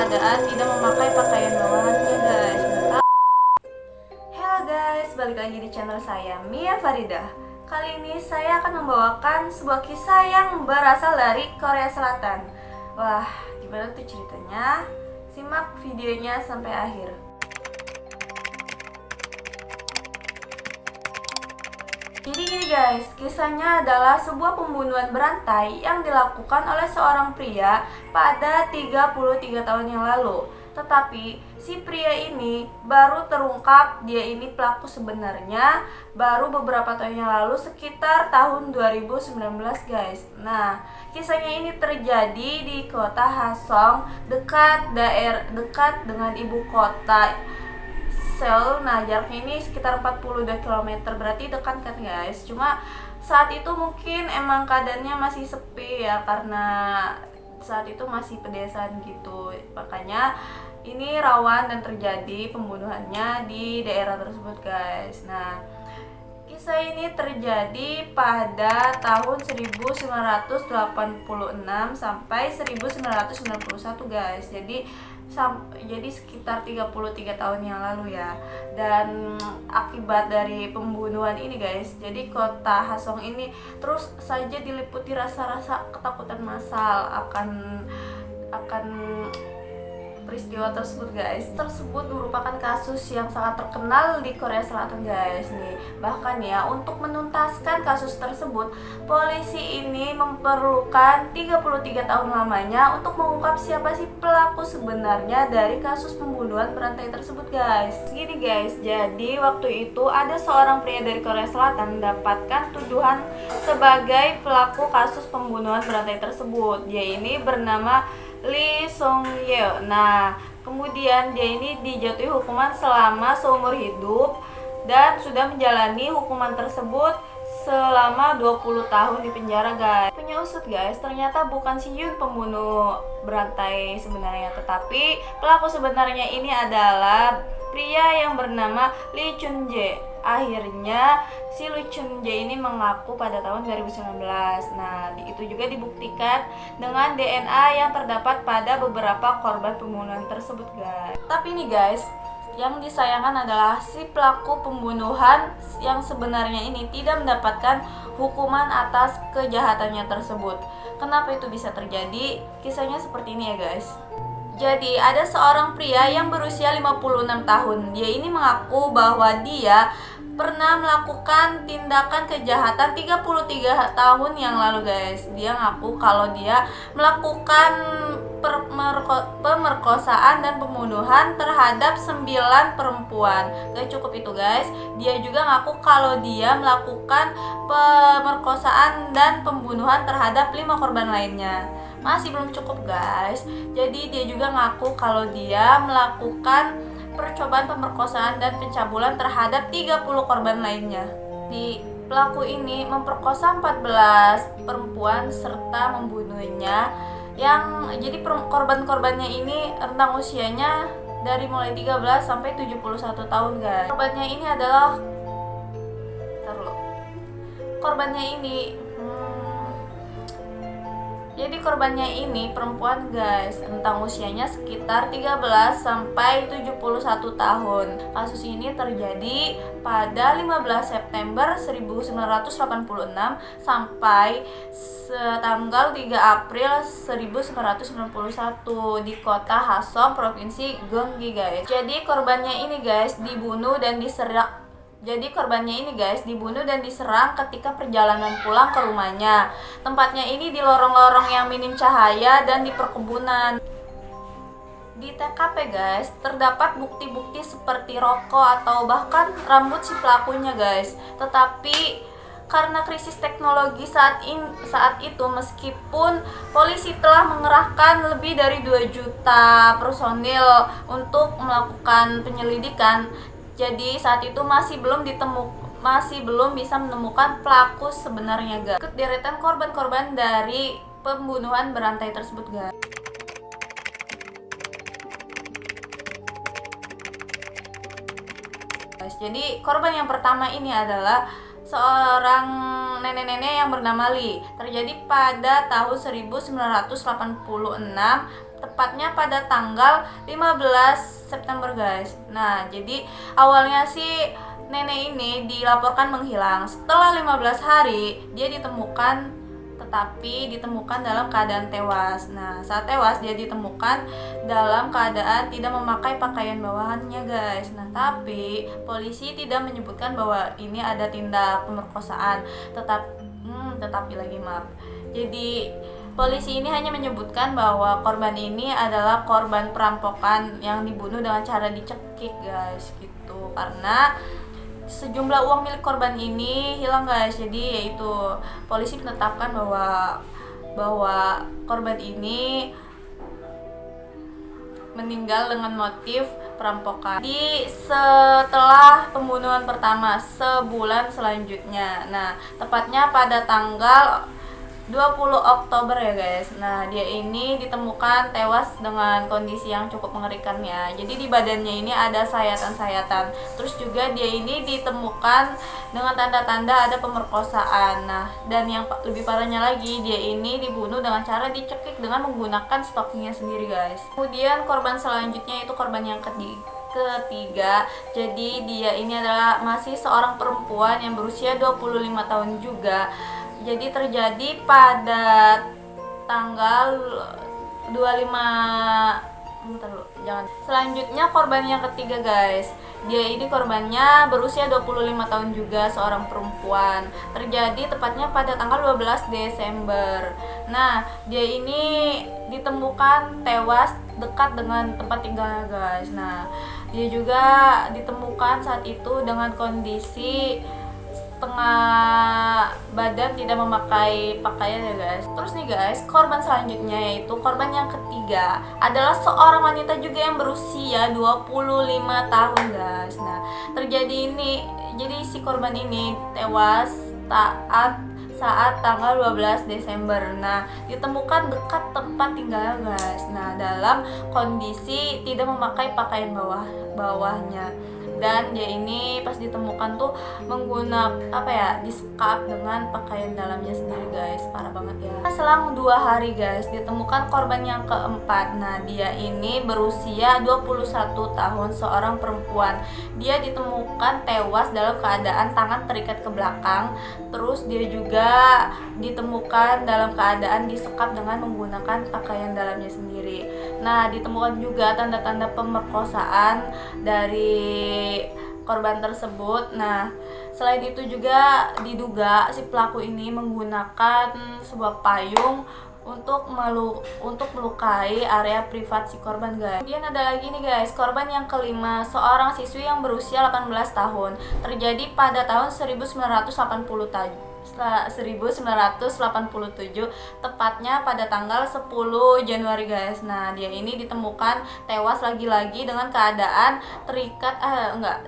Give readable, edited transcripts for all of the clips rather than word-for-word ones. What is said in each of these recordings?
keadaan tidak memakai pakaian bawahannya guys. Hello guys, balik lagi di channel saya Mia Faridah. Kali ini saya akan membawakan sebuah kisah yang berasal dari Korea Selatan. Wah, gimana tuh ceritanya? Simak videonya sampai akhir. Jadi gini guys, kisahnya adalah sebuah pembunuhan berantai yang dilakukan oleh seorang pria pada 33 tahun yang lalu. Tetapi si pria ini baru terungkap dia ini pelaku sebenarnya baru beberapa tahun yang lalu, sekitar tahun 2019 guys. Nah, kisahnya ini terjadi di kota Hasong, dekat dengan ibu kota Seoul. Nah, jaraknya ini sekitar 42 km, berarti dekat kan guys. Cuma saat itu mungkin emang keadaannya masih sepi ya, karena saat itu masih pedesaan gitu. Makanya ini rawan dan terjadi pembunuhannya di daerah tersebut guys. Nah, kisah ini terjadi pada tahun 1986 sampai 1991 guys. Jadi sekitar 33 tahun yang lalu ya. Dan akibat dari pembunuhan ini guys, jadi kota Hasong ini terus saja diliputi rasa-rasa ketakutan massal akan peristiwa tersebut guys. Tersebut merupakan kasus yang sangat terkenal di Korea Selatan guys nih. Bahkan ya, untuk menuntaskan kasus tersebut, polisi ini memerlukan 33 tahun lamanya untuk mengungkap siapa sih pelaku sebenarnya dari kasus pembunuhan berantai tersebut guys. Gini guys, jadi waktu itu ada seorang pria dari Korea Selatan mendapatkan tuduhan sebagai pelaku kasus pembunuhan berantai tersebut. Dia ini bernama Lee Song Yeo. Nah, kemudian dia ini dijatuhi hukuman selama seumur hidup dan sudah menjalani hukuman tersebut selama 20 tahun di penjara guys. Punya usut guys, ternyata bukan si Yun pembunuh berantai sebenarnya, tetapi pelaku sebenarnya ini adalah pria yang bernama Lee Chun Jae. Akhirnya si Lee Chun Jae ini mengaku pada tahun 2019. Nah, itu juga dibuktikan dengan DNA yang terdapat pada beberapa korban pembunuhan tersebut guys. Tapi nih guys, yang disayangkan adalah si pelaku pembunuhan yang sebenarnya ini tidak mendapatkan hukuman atas kejahatannya tersebut. Kenapa itu bisa terjadi? Kisahnya seperti ini ya guys. Jadi ada seorang pria yang berusia 56 tahun. Dia ini mengaku bahwa dia pernah melakukan tindakan kejahatan 33 tahun yang lalu guys. Dia ngaku kalau dia melakukan pemerkosaan dan pembunuhan terhadap 9 perempuan. Gak cukup itu guys, dia juga ngaku kalau dia melakukan pemerkosaan dan pembunuhan terhadap 5 korban lainnya. Masih belum cukup guys, jadi dia juga ngaku kalau dia melakukan percobaan pemerkosaan dan pencabulan terhadap 30 korban lainnya. Di pelaku ini memperkosa 14 perempuan serta membunuhnya. Jadi korban-korbannya ini rentang usianya dari mulai 13 sampai 71 tahun guys. Korbannya ini perempuan guys, rentang usianya sekitar 13 sampai 71 tahun. Kasus ini terjadi pada 15 September 1986 sampai tanggal 3 April 1991 di kota Hasong, Provinsi Gyeonggi guys. Jadi korbannya ini guys dibunuh dan diserang ketika perjalanan pulang ke rumahnya. Tempatnya ini di lorong-lorong yang minim cahaya dan di perkebunan. Di TKP guys, terdapat bukti-bukti seperti rokok atau bahkan rambut si pelakunya guys. Tetapi karena krisis teknologi saat itu, meskipun polisi telah mengerahkan lebih dari 2 juta personil untuk melakukan penyelidikan, jadi saat itu masih belum bisa menemukan pelaku sebenarnya guys. Ikut deretan korban-korban dari pembunuhan berantai tersebut guys. Jadi korban yang pertama ini adalah seorang nenek-nenek yang bernama Lee. Terjadi pada tahun 1986, tepatnya pada tanggal 15 September guys. Nah, jadi awalnya sih nenek ini dilaporkan menghilang. Setelah 15 hari dia ditemukan, tetapi ditemukan dalam keadaan tewas. Nah, saat tewas dia ditemukan dalam keadaan tidak memakai pakaian bawahannya guys. Nah, tapi polisi tidak menyebutkan bahwa ini ada tindak pemerkosaan. Tetapi lagi maaf. Jadi polisi ini hanya menyebutkan bahwa korban ini adalah korban perampokan yang dibunuh dengan cara dicekik guys gitu. Karena sejumlah uang milik korban ini hilang guys. Jadi yaitu polisi menetapkan bahwa korban ini meninggal dengan motif perampokan. Di setelah pembunuhan pertama sebulan selanjutnya. Nah, tepatnya pada tanggal 20 Oktober ya guys. Nah, dia ini ditemukan tewas dengan kondisi yang cukup mengerikan ya. Jadi di badannya ini ada sayatan-sayatan. Terus juga dia ini ditemukan dengan tanda-tanda ada pemerkosaan. Nah, dan yang lebih parahnya lagi, dia ini dibunuh dengan cara dicekik dengan menggunakan stoknya sendiri guys. Kemudian korban selanjutnya itu korban yang ketiga. Jadi dia ini adalah masih seorang perempuan yang berusia 25 tahun juga. Jadi terjadi pada tanggal 25 Selanjutnya korban yang ketiga guys. Dia ini korbannya berusia 25 tahun juga, seorang perempuan. Terjadi tepatnya pada tanggal 12 Desember. Nah, dia ini ditemukan tewas dekat dengan tempat tinggalnya guys. Nah, dia juga ditemukan saat itu dengan kondisi setengah badan, tidak memakai pakaian ya guys. Terus nih guys, korban selanjutnya yaitu korban yang ketiga adalah seorang wanita juga yang berusia 25 tahun guys. Nah, jadi si korban ini tewas saat tanggal 12 Desember. Nah, ditemukan dekat tempat tinggalnya guys. Nah, dalam kondisi tidak memakai pakaian bawahnya. Dan dia ini pas ditemukan tuh menggunakan disekap dengan pakaian dalamnya sendiri guys. Parah banget ya. Selang 2 hari guys, ditemukan korban yang keempat. Nah, dia ini berusia 21 tahun, seorang perempuan. Dia ditemukan tewas dalam keadaan tangan terikat ke belakang. Terus dia juga ditemukan dalam keadaan disekap dengan menggunakan pakaian dalamnya sendiri. Nah, ditemukan juga tanda-tanda pemerkosaan dari korban tersebut. Nah, selain itu juga diduga si pelaku ini menggunakan sebuah payung untuk melukai area privat si korban guys. Kemudian ada lagi nih guys, korban yang kelima, seorang siswi yang berusia 18 tahun. Terjadi pada tahun 1987, tepatnya pada tanggal 10 Januari guys. Nah, dia ini ditemukan tewas lagi-lagi dengan keadaan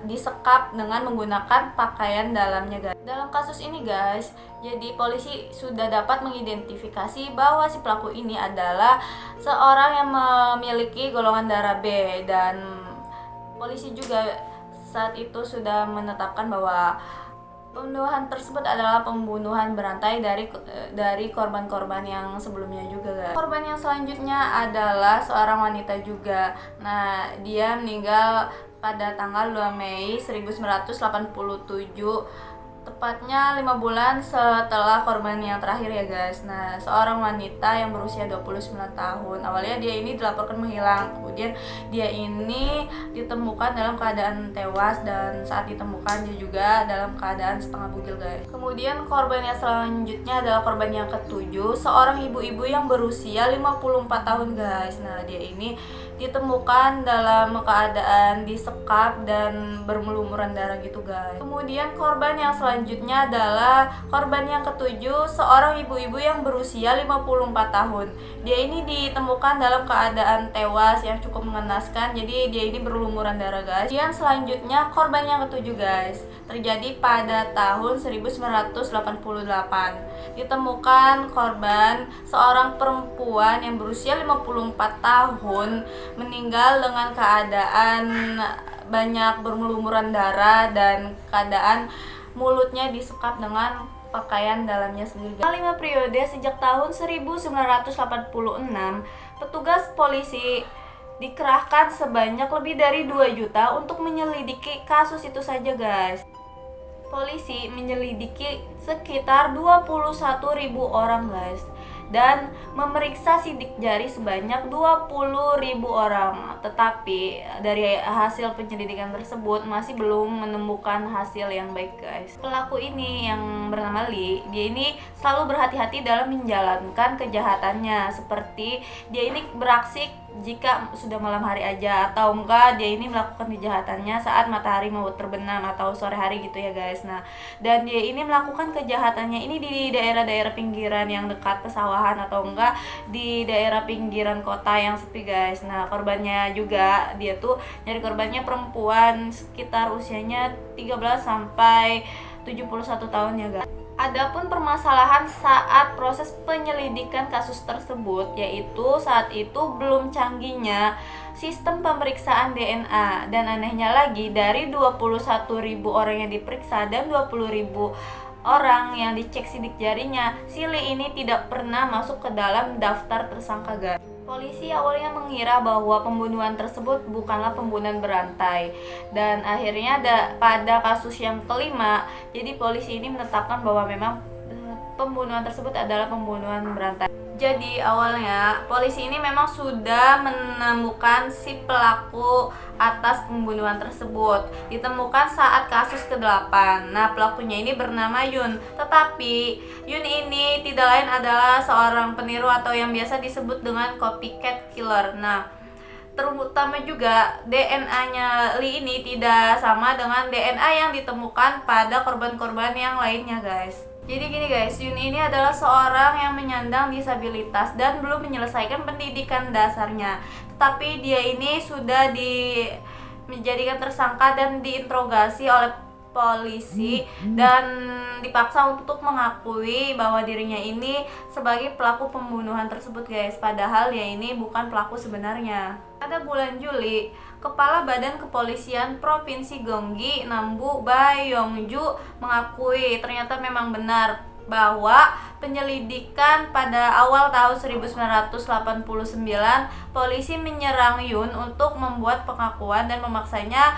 disekap dengan menggunakan pakaian dalamnya guys. Dalam kasus ini guys, jadi polisi sudah dapat mengidentifikasi bahwa si pelaku ini adalah seorang yang memiliki golongan darah B, dan polisi juga saat itu sudah menetapkan bahwa pembunuhan tersebut adalah pembunuhan berantai dari korban-korban yang sebelumnya juga guys. Korban yang selanjutnya adalah seorang wanita juga. Nah, dia meninggal pada tanggal 2 Mei 1987, tepatnya 5 bulan setelah korban yang terakhir ya guys. Nah, seorang wanita yang berusia 29 tahun. Awalnya dia ini dilaporkan menghilang. Kemudian dia ini ditemukan dalam keadaan tewas, dan saat ditemukan dia juga dalam keadaan setengah bugil guys. Kemudian korban yang selanjutnya adalah korban yang ketujuh, seorang ibu-ibu yang berusia 54 tahun guys. Nah, dia ini ditemukan dalam keadaan disekap dan bermelumuran darah gitu guys. Kemudian korban yang selanjutnya adalah korban yang ketujuh, seorang ibu-ibu yang berusia 54 tahun. Dia ini ditemukan dalam keadaan tewas yang cukup mengenaskan. Jadi dia ini berlumuran darah guys. Yang selanjutnya korban yang ketujuh guys, terjadi pada tahun 1988. Ditemukan korban seorang perempuan yang berusia 54 tahun meninggal dengan keadaan banyak berlumuran darah dan keadaan mulutnya disekap dengan pakaian dalamnya sendiri. 5 periode sejak tahun 1986 Petugas polisi dikerahkan sebanyak lebih dari 2 juta untuk menyelidiki kasus itu saja, guys. Polisi menyelidiki sekitar 21.000 orang, guys, dan memeriksa sidik jari sebanyak 20.000 orang. Tetapi dari hasil penyelidikan tersebut masih belum menemukan hasil yang baik, guys. Pelaku ini yang bernama Lee, dia ini selalu berhati-hati dalam menjalankan kejahatannya, seperti dia ini beraksi jika sudah malam hari aja, atau enggak dia ini melakukan kejahatannya saat matahari mau terbenam atau sore hari gitu ya, guys. Nah, dan dia ini melakukan kejahatannya ini di daerah-daerah pinggiran yang dekat pesawahan atau enggak di daerah pinggiran kota yang sepi, guys. Nah, korbannya juga dia tuh nyari korbannya perempuan sekitar usianya 13 sampai 71 tahun ya, guys. Adapun permasalahan saat proses penyelidikan kasus tersebut, yaitu saat itu belum canggihnya sistem pemeriksaan DNA, dan anehnya lagi dari 21.000 orang yang diperiksa dan 20.000 orang yang dicek sidik jarinya, si Lee ini tidak pernah masuk ke dalam daftar tersangka, guys. Polisi awalnya mengira bahwa pembunuhan tersebut bukanlah pembunuhan berantai, dan akhirnya pada kasus yang kelima, jadi polisi ini menetapkan bahwa memang pembunuhan tersebut adalah pembunuhan berantai. Jadi awalnya polisi ini memang sudah menemukan si pelaku atas pembunuhan tersebut. Ditemukan saat kasus ke-8. Nah, pelakunya ini bernama Yun. Tetapi Yun ini tidak lain adalah seorang peniru atau yang biasa disebut dengan copycat killer. Nah, terutama juga DNA-nya Lee ini tidak sama dengan DNA yang ditemukan pada korban-korban yang lainnya, guys. Jadi gini, guys, Yun ini adalah seorang yang menyandang disabilitas dan belum menyelesaikan pendidikan dasarnya. Tetapi dia ini sudah menjadikan tersangka dan diinterogasi oleh polisi dan dipaksa untuk mengakui bahwa dirinya ini sebagai pelaku pembunuhan tersebut, guys. Padahal dia ini bukan pelaku sebenarnya. Pada bulan Juli, Kepala Badan Kepolisian Provinsi Gyeonggi, Nambu Bayongju, mengakui ternyata memang benar bahwa penyelidikan pada awal tahun 1989 polisi menyerang Yun untuk membuat pengakuan dan memaksanya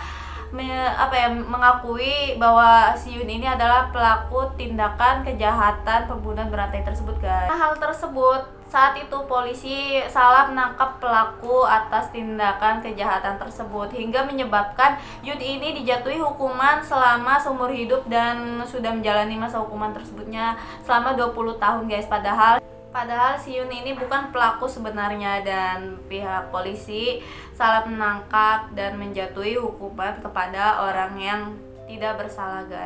mengakui bahwa si Yun ini adalah pelaku tindakan kejahatan pembunuhan berantai tersebut, guys. Nah, hal tersebut saat itu polisi salah menangkap pelaku atas tindakan kejahatan tersebut hingga menyebabkan Yun ini dijatuhi hukuman selama seumur hidup dan sudah menjalani masa hukuman tersebutnya selama 20 tahun, guys. Padahal si Yun ini bukan pelaku sebenarnya, dan pihak polisi salah menangkap dan menjatuhi hukuman kepada orang yang tidak bersalah, guys.